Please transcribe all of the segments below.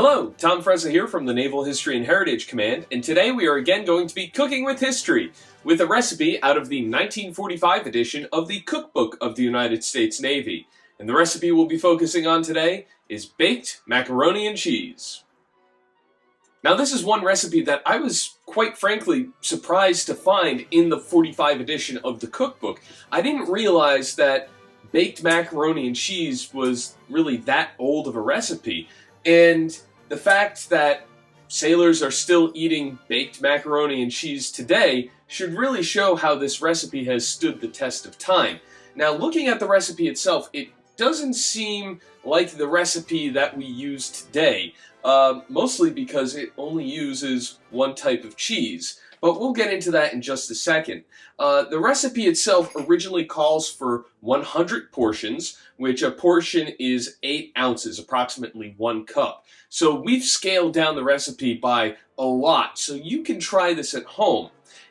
Hello, Tom Frezza here from the Naval History and Heritage Command, and today we are again going to be cooking with history, with a recipe out of the 1945 edition of the Cookbook of the United States Navy. And the recipe we'll be focusing on today is baked macaroni and cheese. Now this is one recipe that I was, quite frankly, surprised to find in the 45 edition of the Cookbook. I didn't realize that baked macaroni and cheese was really that old of a recipe. And the fact that sailors are still eating baked macaroni and cheese today should really show how this recipe has stood the test of time. Now, looking at the recipe itself, it doesn't seem like the recipe that we use today, mostly because it only uses one type of cheese. But we'll get into that in just a second. The recipe itself originally calls for 100 portions, which a portion is 8 ounces, approximately 1 cup. So we've scaled down the recipe by a lot, so you can try this at home.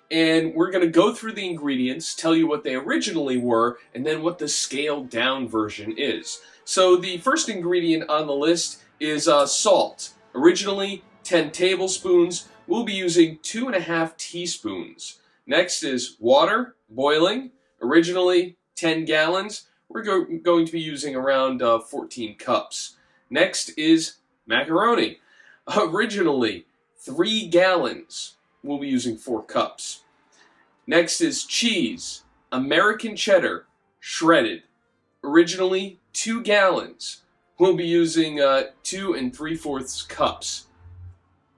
And we're going to go through the ingredients, tell you what they originally were, and then what the scaled down version is. So the first ingredient on the list is salt. Originally 10 tablespoons. We'll be using 2.5 teaspoons. Next is water, boiling. Originally 10 gallons. We're going to be using around 14 cups. Next is macaroni. Originally 3 gallons. We'll be using 4 cups. Next is cheese. American cheddar, shredded. Originally 2 gallons. We'll be using 2 3/4 cups.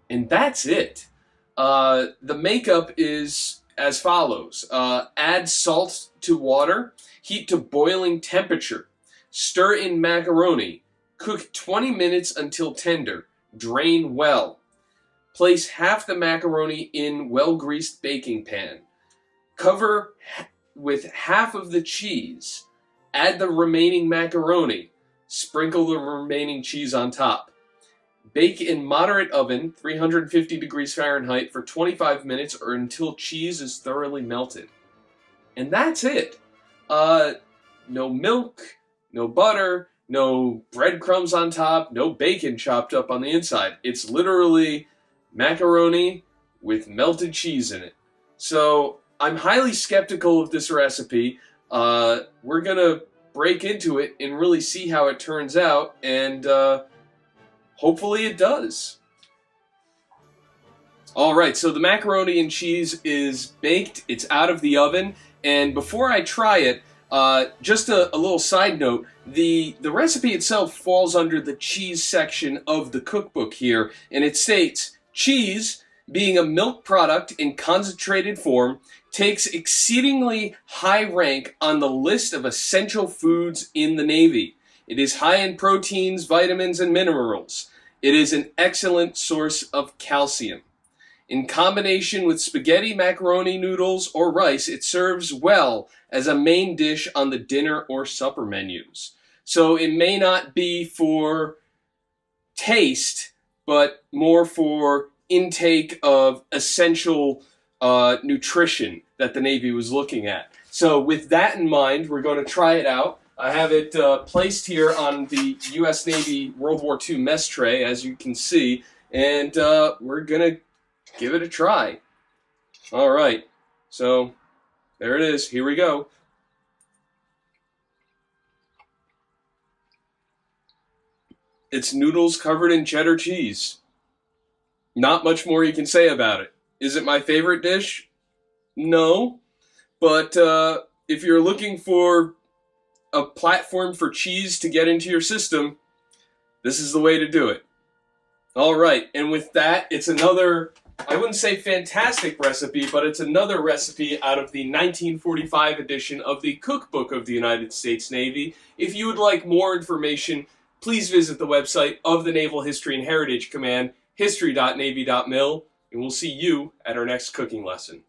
And that's it. The makeup is as follows. Add salt to water, heat to boiling temperature, stir in macaroni, cook 20 minutes until tender, drain well. Place half the macaroni in well-greased baking pan. Cover with half of the cheese. Add the remaining macaroni. Sprinkle the remaining cheese on top. Bake in moderate oven, 350 degrees Fahrenheit, for 25 minutes or until cheese is thoroughly melted. And that's it. No milk, no butter, no breadcrumbs on top, no bacon chopped up on the inside. It's literally macaroni with melted cheese in it. So I'm highly skeptical of this recipe. We're going to break into it and really see how it turns out, and hopefully it does. Alright, so the macaroni and cheese is baked, it's out of the oven, and before I try it, just a little side note, the recipe itself falls under the cheese section of the cookbook here, and it states, cheese, being a milk product in concentrated form, takes exceedingly high rank on the list of essential foods in the Navy. It is high in proteins, vitamins, and minerals. It is an excellent source of calcium. In combination with spaghetti, macaroni, noodles, or rice, it serves well as a main dish on the dinner or supper menus. So it may not be for taste, but more for intake of essential nutrition that the Navy was looking at. So with that in mind, we're going to try it out. I have it placed here on the U.S. Navy World War II mess tray, as you can see, and we're going to give it a try. All right, so there it is. Here we go. It's noodles covered in cheddar cheese. Not much more you can say about it. Is it my favorite dish? No, but if you're looking for a platform for cheese to get into your system, this is the way to do it. All right, and with that, it's another, I wouldn't say fantastic recipe, but it's another recipe out of the 1945 edition of the Cookbook of the United States Navy. If you would like more information, please visit the website of the Naval History and Heritage Command, history.navy.mil, and we'll see you at our next cooking lesson.